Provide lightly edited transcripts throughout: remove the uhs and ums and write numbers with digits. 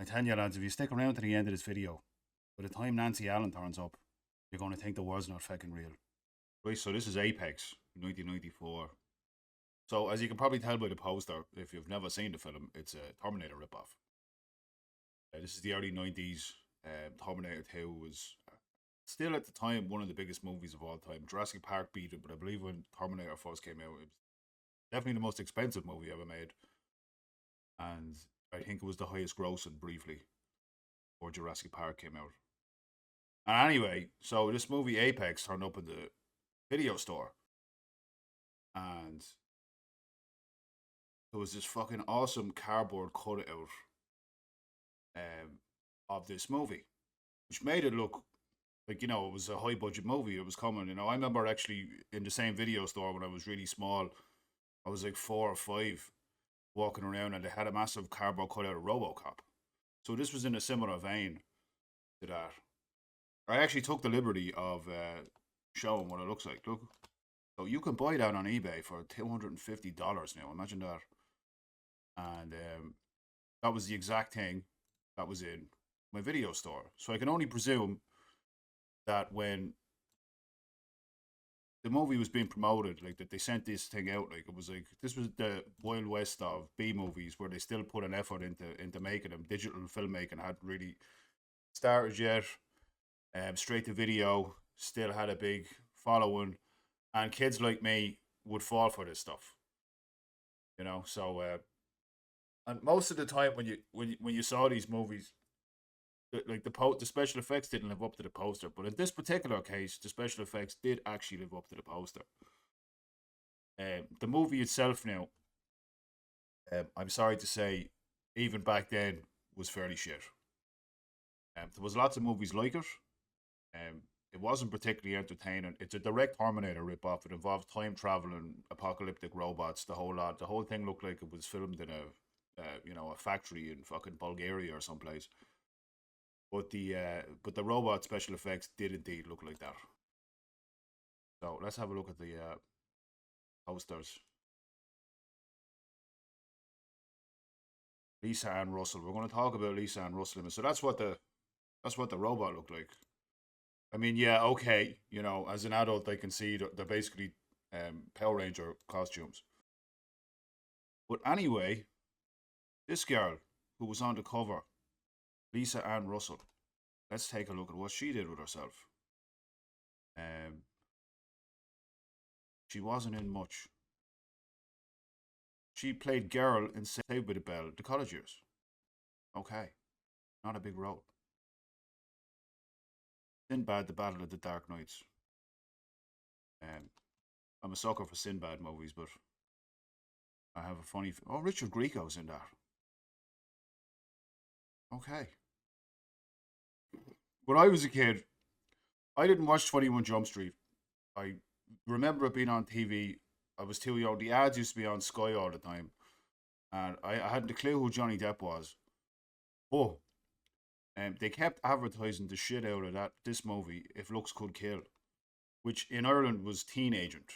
I tell you, lads, if you stick around to the end of this video, by the time Nancy Allen turns up, you're going to think the world's not fucking real. Right, so this is Apex, 1994. So, as you can probably tell by the poster, if you've never seen the film, it's a Terminator ripoff. This is the early 90s. Terminator 2 was still at the time one of the biggest movies of all time. Jurassic Park beat it, but I believe when Terminator first came out, it was definitely the most expensive movie ever made. And I think it was the highest grossing briefly before Jurassic Park came out. And anyway, so this movie Apex turned up in the video store. And there was this fucking awesome cardboard cutout of this movie, which made it look like, it was a high budget movie. It was coming, I remember actually in the same video store when I was really small, I was like 4 or 5, walking around, and they had a massive cardboard cutout of Robocop. So this was in a similar vein to that. I actually took the liberty of showing what it looks like. Look, so you can buy that on eBay for $250 now. Imagine that. And that was the exact thing that was in my video store. So I can only presume that when the movie was being promoted, like that they sent this thing out, like it was like this was the Wild West of B movies, where they still put an effort into making them. Digital filmmaking hadn't really started yet. Straight to video still had a big following, and kids like me would fall for this stuff. So and most of the time when you saw these movies, the special effects didn't live up to the poster, but in this particular case, the special effects did actually live up to the poster. The movie itself, now, I'm sorry to say, even back then, was fairly shit. There was lots of movies like it. It wasn't particularly entertaining. It's a direct Terminator ripoff. It involves time travel and apocalyptic robots. The whole lot. The whole thing looked like it was filmed in a factory in fucking Bulgaria or someplace. But the robot special effects did indeed look like that. So let's have a look at the posters. Lisa Ann Russell. We're going to talk about Lisa Ann Russell. So that's what the robot looked like. I mean, yeah, okay. As an adult, I can see they're basically Power Ranger costumes. But anyway, this girl who was on the cover, Lisa Ann Russell. Let's take a look at what she did with herself. She wasn't in much. She played girl in Saved by the Bell, the college years. Okay, not a big role. Sinbad, The Battle of the Dark Knights. I'm a sucker for Sinbad movies, but I have a funny... Oh, Richard Grieco's in that. Okay. When I was a kid, I didn't watch 21 Jump Street. I remember it being on TV. I was too young. The ads used to be on Sky all the time. And I hadn't a clue who Johnny Depp was. Oh, they kept advertising the shit out of this movie, If Looks Could Kill, which in Ireland was Teen Agent.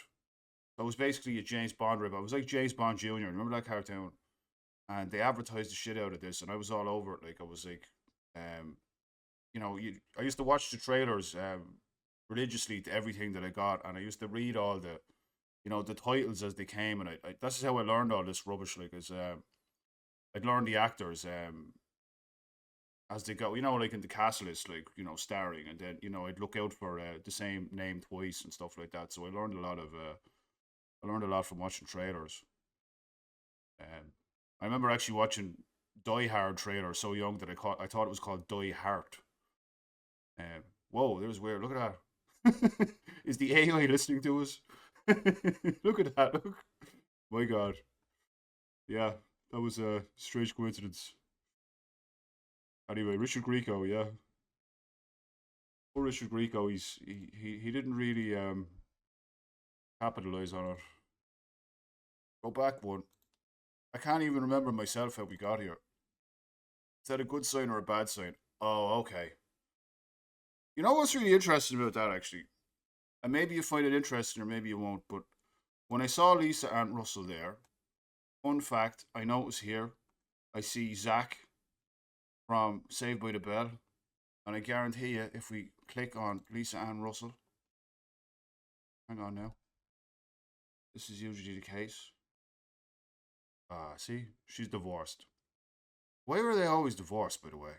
So it was basically a James Bond rip. It was like James Bond Jr. Remember that cartoon? And they advertised the shit out of this, and I was all over it. Like, I was like, I used to watch the trailers religiously to everything that I got, and I used to read all the titles as they came, and I this is how I learned all this rubbish. Like, I'd learn the actors as they go, like in the cast list, like, starring, and then I'd look out for the same name twice and stuff like that. So I learned a lot from watching trailers. I remember actually watching Die Hard trailer so young that I thought it was called Die Hard. Whoa, that was weird. Look at that. Is the AI listening to us? Look at that. Look. My God. Yeah, that was a strange coincidence. Anyway, Richard Grieco, yeah. Poor Richard Grieco, he didn't really capitalize on it. Go back one. I can't even remember myself how we got here. Is that a good sign or a bad sign? Oh, okay. You know what's really interesting about that, actually? And maybe you find it interesting or maybe you won't, but when I saw Lisa Ann Russell there, fun fact, I notice here, I see Zack from Saved by the Bell. And I guarantee you, if we click on Lisa Ann Russell, hang on now, this is usually the case. See, she's divorced. Why were they always divorced, by the way?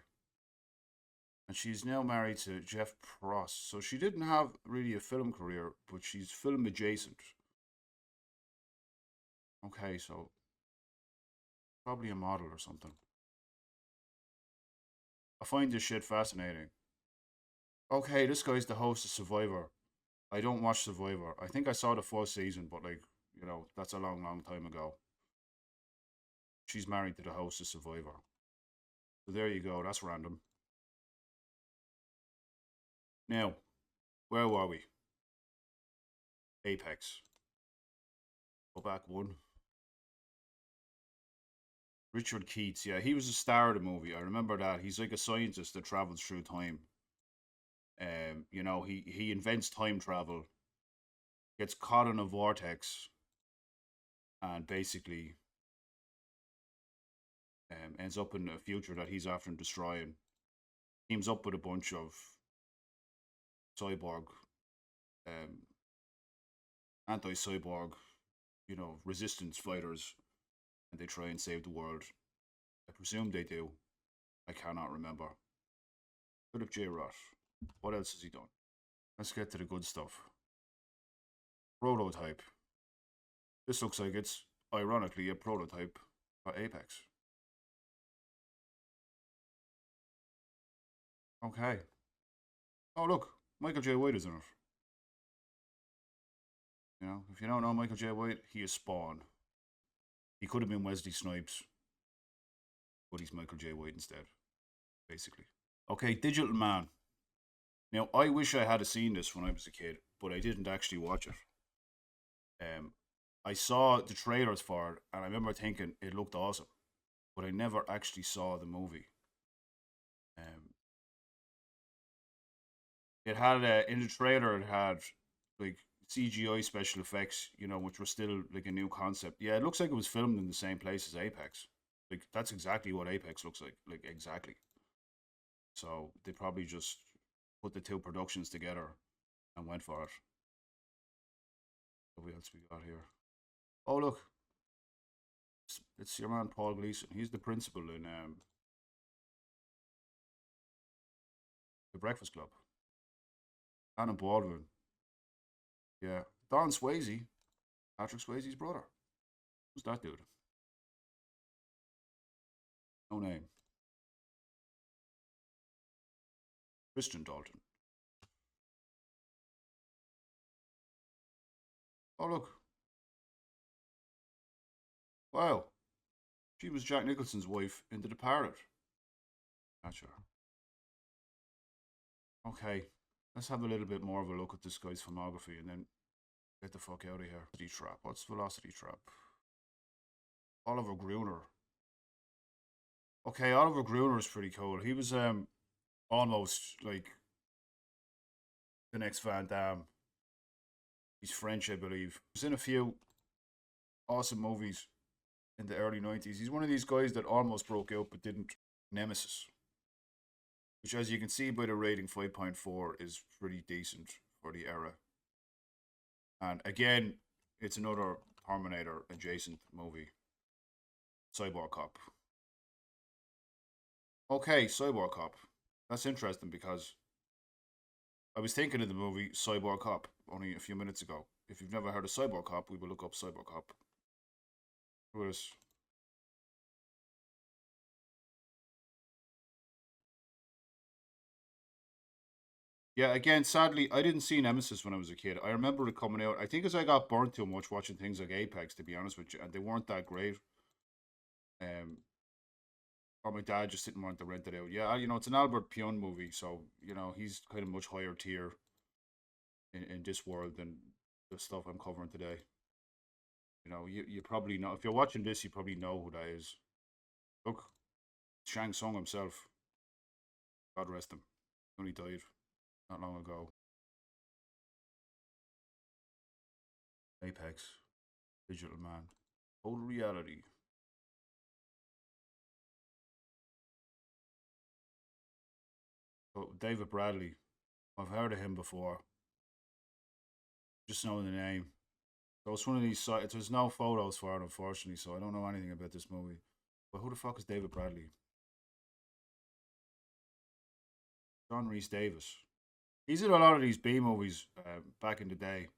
And she's now married to Jeff Prost. So she didn't have really a film career, but she's film adjacent. Okay, so probably a model or something. I find this shit fascinating. Okay, this guy's the host of Survivor. I don't watch Survivor. I think I saw the first season, but like, that's a long, long time ago. She's married to the host of Survivor. So there you go. That's random. Now, where were we? Apex. Go back one. Richard Keats, yeah, he was the star of the movie. I remember that. He's like a scientist that travels through time. He invents time travel, gets caught in a vortex, and basically ends up in a future that he's after destroying. Teams up with a bunch of cyborg, um, anti-cyborg, resistance fighters, and they try and save the world. I presume they do. I cannot remember. Philip J. Roth. What else has he done? Let's get to the good stuff. Prototype. This looks like it's, ironically, a prototype for Apex. Okay. Oh, look. Michael J. White is in it. If you don't know Michael J. White, he is Spawn. He could have been Wesley Snipes, but he's Michael J. White instead, basically. Okay, Digital Man. Now, I wish I had seen this when I was a kid, but I didn't actually watch it. I saw the trailers for it, and I remember thinking it looked awesome, but I never actually saw the movie. Um, it had in the trailer, it had like CGI special effects, which were still like a new concept. Yeah, it looks like it was filmed in the same place as Apex. Like that's exactly what Apex looks like exactly. So they probably just put the two productions together and went for it. What else we got here? Oh look, it's your man Paul Gleason. He's the principal in the Breakfast Club. Anna Baldwin. Yeah, Don Swayze, Patrick Swayze's brother. Who's that dude? No name. Christian Dalton. Oh look, wow. She was Jack Nicholson's wife in The Departed. Not sure. Okay, let's have a little bit more of a look at this guy's filmography and then get the fuck out of here. Velocity Trap. What's Velocity Trap? Oliver Gruner. Okay, Oliver Gruner is pretty cool. He was almost like the next Van Damme. He's French, I believe. He's in a few awesome movies in the early 90s. He's one of these guys that almost broke out but didn't. Nemesis, which, as you can see by the rating 5.4, is pretty decent for the era. And again, it's another Terminator adjacent movie. Cyborg Cop. Okay, Cyborg Cop. That's interesting because I was thinking of the movie Cyborg Cop only a few minutes ago. If you've never heard of Cyborg Cop, we will look up Cyborg Cop. Look at this. Yeah, again, sadly, I didn't see Nemesis when I was a kid. I remember it coming out. I think as I got burnt too much watching things like Apex, to be honest with you, and they weren't that great. Um, or my dad just didn't want to rent it out. Yeah, it's an Albert Pyun movie, so he's kind of much higher tier in this world than the stuff I'm covering today. You probably know if you're watching this, you probably know who that is. Look, Shang Tsung himself. God rest him. Only died not long ago. Apex, Digital Man, Total Reality. So David Bradley, I've heard of him before, just knowing the name. So it's one of these sites. There's no photos for it, unfortunately, so I don't know anything about this movie. But who the fuck is David Bradley? John Rhys-Davies. He's in a lot of these B movies back in the day.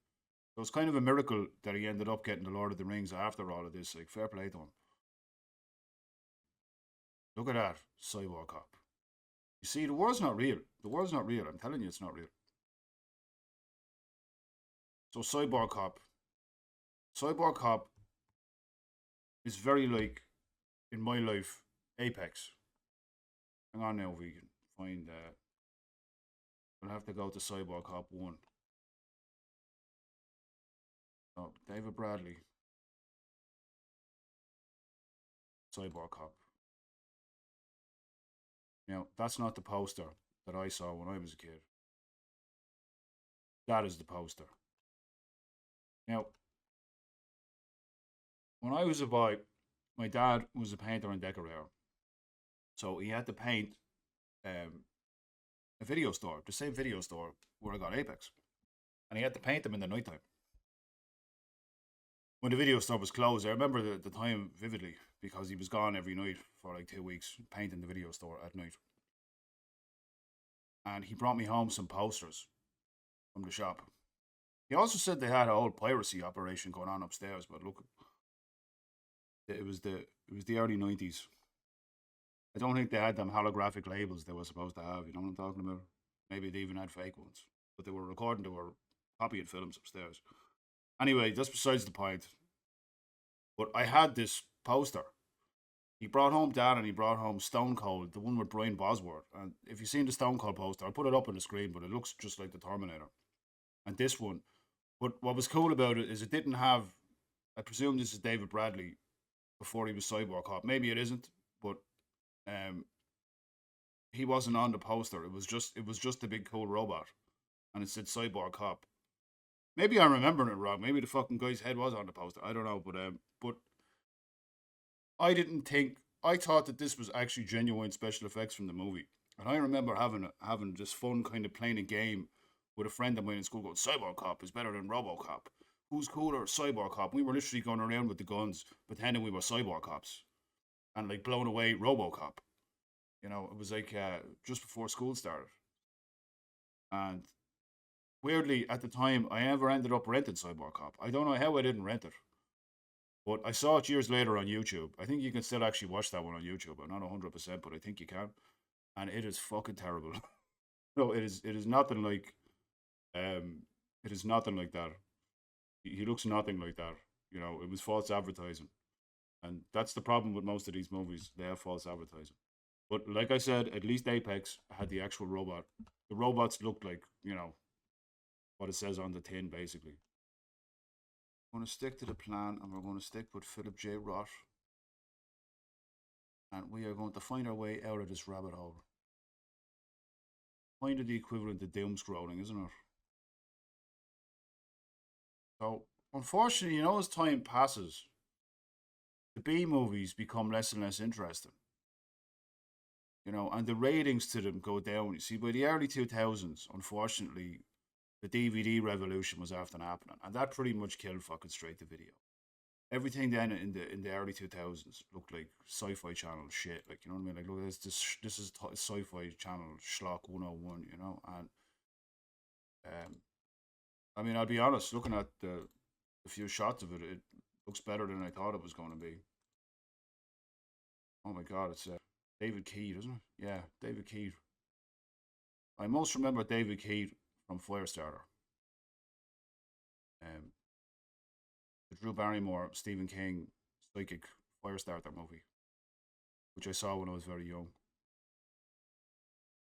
So it's kind of a miracle that he ended up getting the Lord of the Rings after all of this. Like, fair play to him. Look at that, Cyborg Cop. You see, the world's not real. The world's not real. I'm telling you, it's not real. So Cyborg Cop. Cyborg Cop is very like, in my life, Apex. Hang on now, we can find. We'll have to go to Cyborg Cop 1. Oh, David Bradley. Cyborg Cop. Now, that's not the poster that I saw when I was a kid. That is the poster. Now, when I was a boy, my dad was a painter and decorator. So he had to paint a video store, the same video store where I got Apex. And he had to paint them in the nighttime. When the video store was closed, I remember the time vividly because he was gone every night for like 2 weeks painting the video store at night. And he brought me home some posters from the shop. He also said they had a whole piracy operation going on upstairs, but look, it was the early 90s. I don't think they had them holographic labels they were supposed to have, you know what I'm talking about? Maybe they even had fake ones. But they were copying films upstairs. Anyway, that's besides the point. But I had this poster. He brought home that and he brought home Stone Cold, the one with Brian Bosworth. And if you've seen the Stone Cold poster, I'll put it up on the screen, but it looks just like the Terminator. And this one. But what was cool about it is it didn't have, I presume this is David Bradley before he was Cyborg Cop. Maybe it isn't, but he wasn't on the poster. It was just a big cool robot. And it said Cyborg Cop. Maybe I'm remembering it wrong. Maybe the fucking guy's head was on the poster. I don't know, but I didn't think. I thought that this was actually genuine special effects from the movie, and I remember having this fun kind of playing a game with a friend of mine in school. Going, Cyborg Cop is better than Robocop. Who's cooler, Cyborg Cop? We were literally going around with the guns, pretending we were Cyborg Cops, and like blowing away Robocop. You know, it was like just before school started, and weirdly, at the time, I never ended up renting Cyborg Cop. I don't know how I didn't rent it. But I saw it years later on YouTube. I think you can still actually watch that one on YouTube. I'm not 100%, but I think you can. And it is fucking terrible. No, it is nothing like it is nothing like that. He looks nothing like that. You know, it was false advertising. And that's the problem with most of these movies. They have false advertising. But like I said, at least Apex had the actual robot. The robots looked like, you know, what it says on the tin, basically. We're going to stick to the plan and we're going to stick with Philip J. Roth. And we are going to find our way out of this rabbit hole. Kind of the equivalent of doom scrolling, isn't it? So, unfortunately, you know, as time passes, the B movies become less and less interesting. You know, and the ratings to them go down. You see, by the early 2000s, unfortunately, the DVD revolution was after happening, and that pretty much killed fucking straight to video. Everything then in the early 2000s looked like Sci-Fi Channel shit. Like, you know what I mean? Like, look, this is Sci-Fi Channel schlock 101, you know. And I mean, I'll be honest, looking at the few shots of it, it looks better than I thought it was going to be. Oh my god, it's David Keith, isn't it? Yeah, David Keith. I most remember David Keith from Firestarter. The Drew Barrymore, Stephen King psychic Firestarter movie, which I saw when I was very young.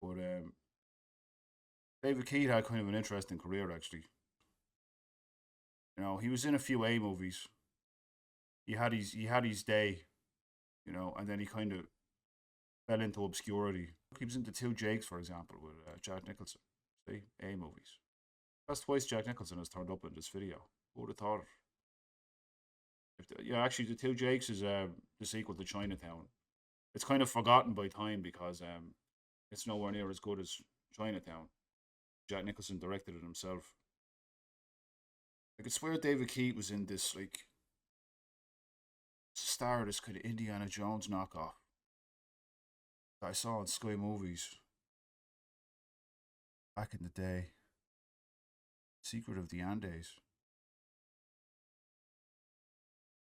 But David Keith had kind of an interesting career, actually. You know, he was in a few A movies. He had his day, you know, and then he kind of fell into obscurity. He was into Two Jakes, for example, with Jack Nicholson. See, A movies. That's twice Jack Nicholson has turned up in this video. Who would have thought it? Yeah, actually, the Two Jakes is the sequel to Chinatown. It's kind of forgotten by time because it's nowhere near as good as Chinatown. Jack Nicholson directed it himself. I could swear David Keat was in this, like, star of this kind of Indiana Jones knockoff that I saw on Sky Movies back in the day. Secret of the Andes.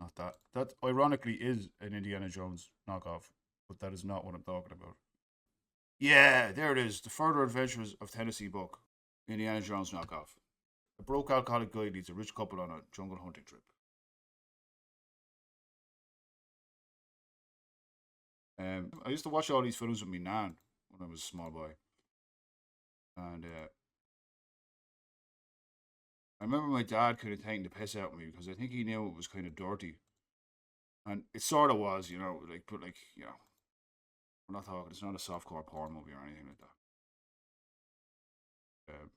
Not that. That ironically is an Indiana Jones knockoff, but that is not what I'm talking about. Yeah, there it is. The Further Adventures of Tennessee book. Indiana Jones knockoff. A broke alcoholic guy leads a rich couple on a jungle hunting trip. I used to watch all these films with my nan when I was a small boy. And I remember my dad kind of taking the piss out of me because I think he knew it was kind of dirty. And it sort of was, like, but like, we're not talking, it's not a softcore porn movie or anything like that.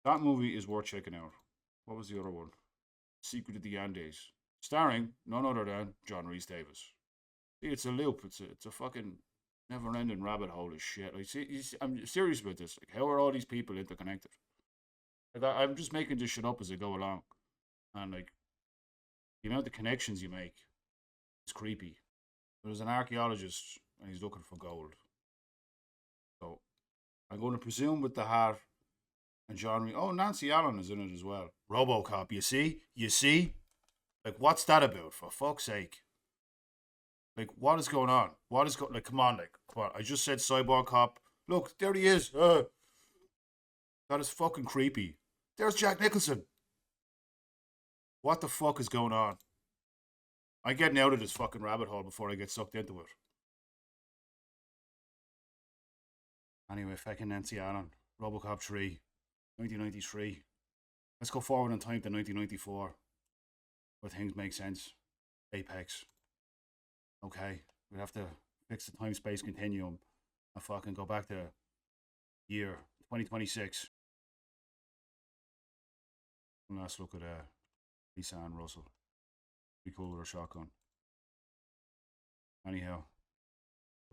That movie is worth checking out. What was the other one? Secret of the Andes. Starring none other than John Rhys-Davies. See, it's a loop. It's a fucking never-ending rabbit hole of shit. Like, I'm serious about this. Like, how are all these people interconnected? Like, I'm just making this shit up as I go along, and like, the amount of connections you make is creepy. There's an archaeologist, and he's looking for gold. So, I'm going to presume with the heart and John. Oh, Nancy Allen is in it as well. Robocop. You see. Like, what's that about? For fuck's sake. Like, what is going on? Like, come on. I just said Cyborg Cop. Look, there he is. That is fucking creepy. There's Jack Nicholson. What the fuck is going on? I'm getting out of this fucking rabbit hole before I get sucked into it. Anyway, fucking Nancy Allen. Robocop 3. 1993. Let's go forward in time to 1994. Where things make sense. Apex. Okay, we have to fix the time-space continuum and fucking go back to year 2026. And let's look at Lisa and Russell. Be cool with a shotgun. Anyhow,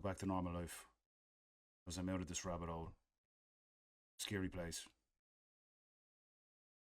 go back to normal life. Because I'm out of this rabbit hole. Scary place.